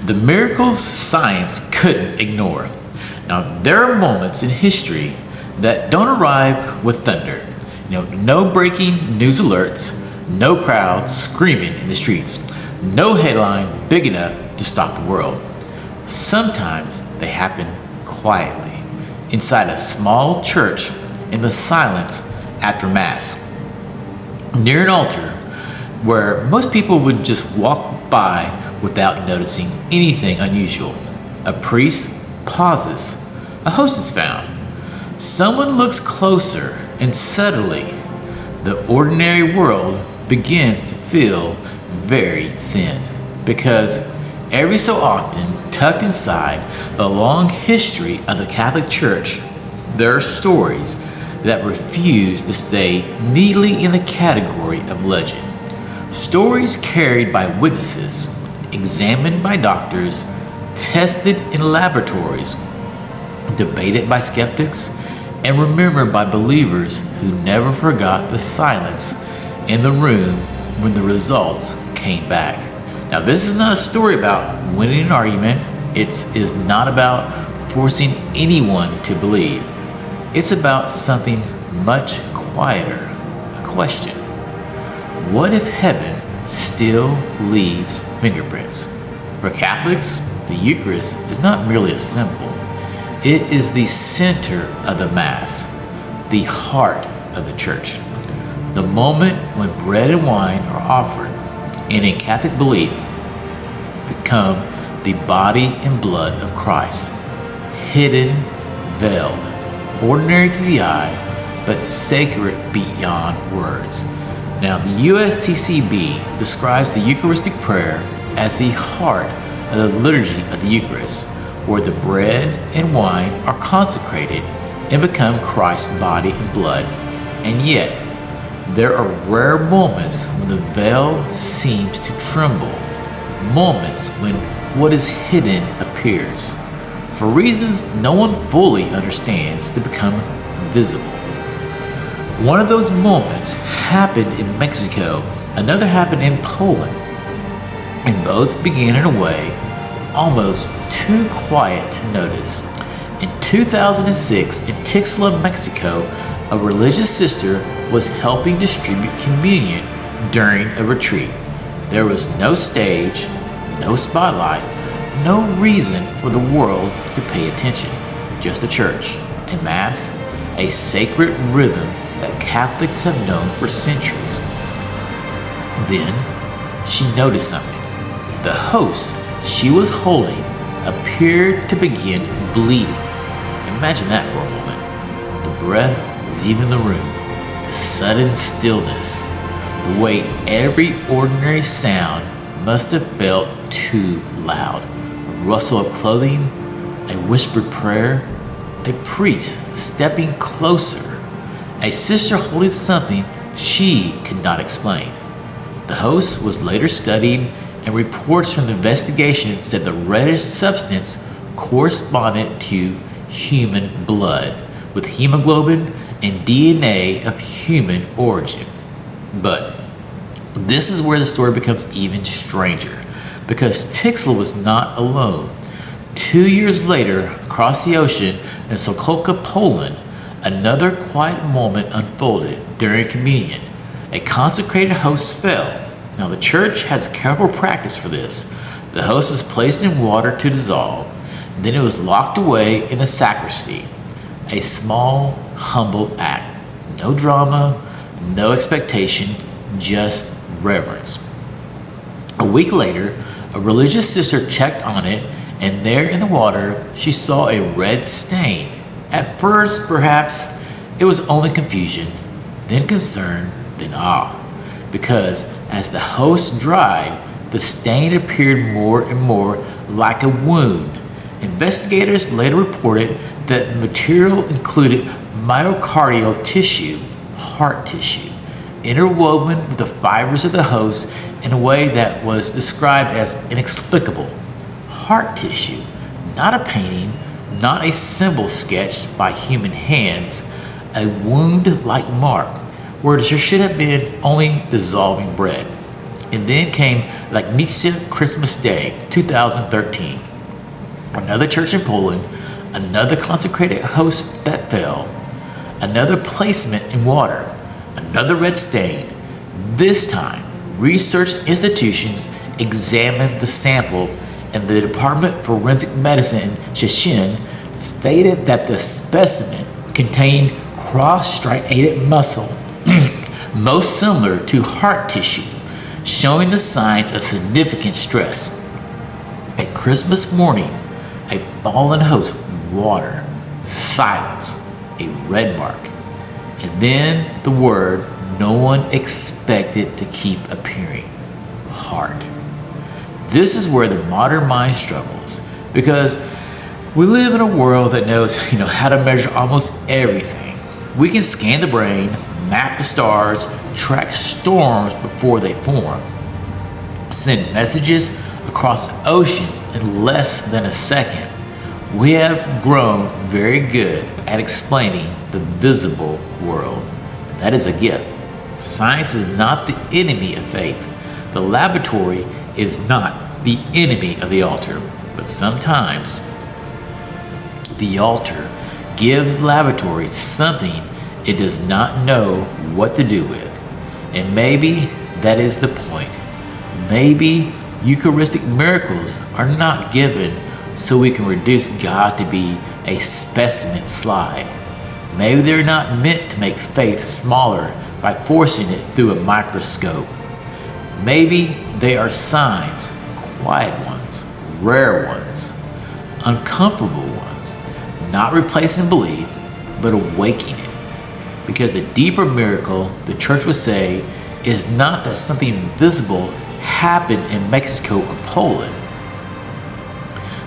The miracles science couldn't ignore. Now, there are moments in history that don't arrive with thunder. No breaking news alerts, no crowd screaming in the streets, no headline big enough to stop the world. Sometimes they happen quietly, inside a small church, in the silence after Mass, near an altar where most people would just walk by without noticing anything unusual. A priest pauses. A host is found. Someone looks closer, and suddenly, the ordinary world begins to feel very thin. Because every so often, tucked inside the long history of the Catholic Church, there are stories that refuse to stay neatly in the category of legend. Stories carried by witnesses, examined by doctors, tested in laboratories, debated by skeptics, and remembered by believers who never forgot the silence in the room when the results came back. Now, this is not a story about winning an argument. It is not about forcing anyone to believe. It's about something much quieter, a question. What if heaven still leaves fingerprints? For Catholics, the Eucharist is not merely a symbol. It is the center of the Mass, the heart of the Church. The moment when bread and wine are offered, and in Catholic belief, become the body and blood of Christ, hidden, veiled, ordinary to the eye, but sacred beyond words. Now, the USCCB describes the Eucharistic prayer as the heart of the liturgy of the Eucharist, where the bread and wine are consecrated and become Christ's body and blood. And yet, there are rare moments when the veil seems to tremble, moments when what is hidden appears, for reasons no one fully understands, to become visible. One of those moments happened in Mexico, another happened in Poland, and both began in a way almost too quiet to notice. In 2006, in Tixla, Mexico, a religious sister was helping distribute communion during a retreat. There was no stage, no spotlight, no reason for the world to pay attention. Just a church, a Mass, a sacred rhythm that Catholics have known for centuries. Then she noticed something. The host she was holding appeared to begin bleeding. Imagine that for a moment. The breath leaving the room, the sudden stillness, the way every ordinary sound must have felt too loud. A rustle of clothing, a whispered prayer, a priest stepping closer, a sister holding something she could not explain. The host was later studied, and reports from the investigation said the reddish substance corresponded to human blood, with hemoglobin and DNA of human origin. But this is where the story becomes even stranger, because Tixla was not alone. 2 years later, across the ocean in Sokolka, Poland, another quiet moment unfolded during communion. A consecrated host fell. Now, the church has a careful practice for this. The host was placed in water to dissolve. Then it was locked away in a sacristy. A small, humble act. No drama, no expectation, just reverence. A week later, a religious sister checked on it, and there in the water, she saw a red stain. At first, perhaps, it was only confusion, then concern, then awe. Because as the host dried, the stain appeared more and more like a wound. Investigators later reported that the material included myocardial tissue, heart tissue, interwoven with the fibers of the host in a way that was described as inexplicable. Heart tissue, not a painting, not a symbol sketched by human hands, a wound-like mark, where there should have been only dissolving bread. And then came Legnica Christmas Day 2013. Another church in Poland, another consecrated host that fell, another placement in water, another red stain. This time, research institutions examined the sample, and the Department of Forensic Medicine in Szczecin stated that the specimen contained cross-striated muscle, most similar to heart tissue, showing the signs of significant stress. At Christmas morning, a fallen host, water, silence, a red mark, and then the word no one expected to keep appearing: heart. This is where the modern mind struggles, because we live in a world that knows, how to measure almost everything. We can scan the brain, map the stars, track storms before they form, send messages across oceans in less than a second. We have grown very good at explaining the visible world. That is a gift. Science is not the enemy of faith. The laboratory is not the enemy of the altar. But sometimes the altar gives the laboratory something it does not know what to do with. And maybe that is the point. Maybe Eucharistic miracles are not given so we can reduce God to be a specimen slide. Maybe they're not meant to make faith smaller by forcing it through a microscope. Maybe they are signs, quiet ones, rare ones, uncomfortable ones, not replacing belief, but awakening it. Because the deeper miracle, the church would say, is not that something visible happened in Mexico or Poland.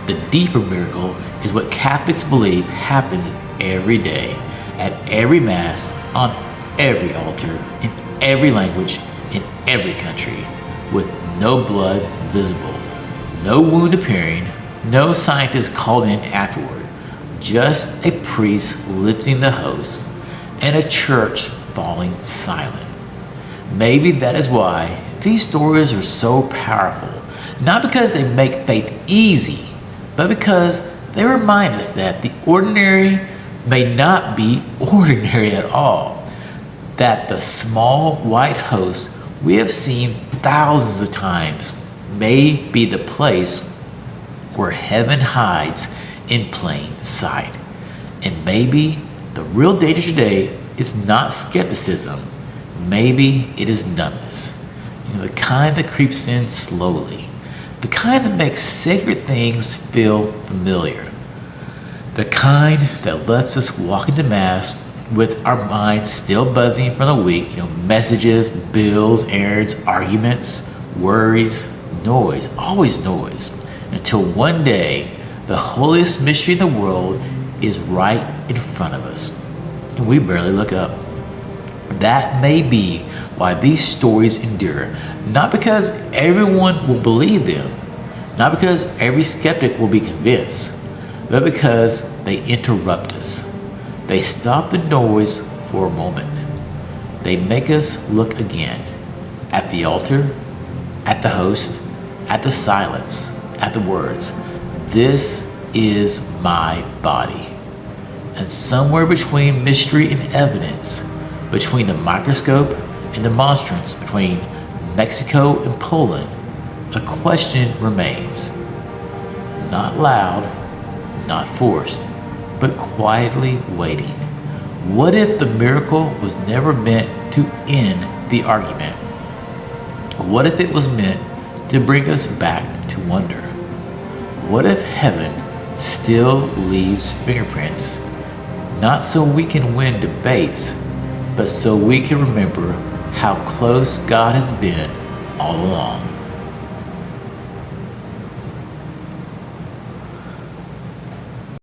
The deeper miracle is what Catholics believe happens every day, at every Mass, on every altar, in every language, in every country, with no blood visible, no wound appearing, no scientist called in afterward, just a priest lifting the host and a church falling silent. Maybe that is why these stories are so powerful, not because they make faith easy, but because they remind us that the ordinary may not be ordinary at all, that the small white host we have seen thousands of times may be the place where heaven hides in plain sight. And maybe the real danger today is not skepticism, maybe it is numbness. The kind that creeps in slowly, the kind that makes sacred things feel familiar, the kind that lets us walk into Mass with our minds still buzzing from the week, messages, bills, errands, arguments, worries, noise, always noise, until one day the holiest mystery in the world is right in front of us and we barely look up. That may be why these stories endure, not because everyone will believe them, not because every skeptic will be convinced, but because they interrupt us. They stop the noise for a moment. They make us look again at the altar, at the host, at the silence, at the words, "This is my body." And somewhere between mystery and evidence, between the microscope and the monstrance, between Mexico and Poland, a question remains. Not loud, not forced, but quietly waiting. What if the miracle was never meant to end the argument? What if it was meant to bring us back to wonder? What if heaven still leaves fingerprints, not so we can win debates, but so we can remember how close God has been all along?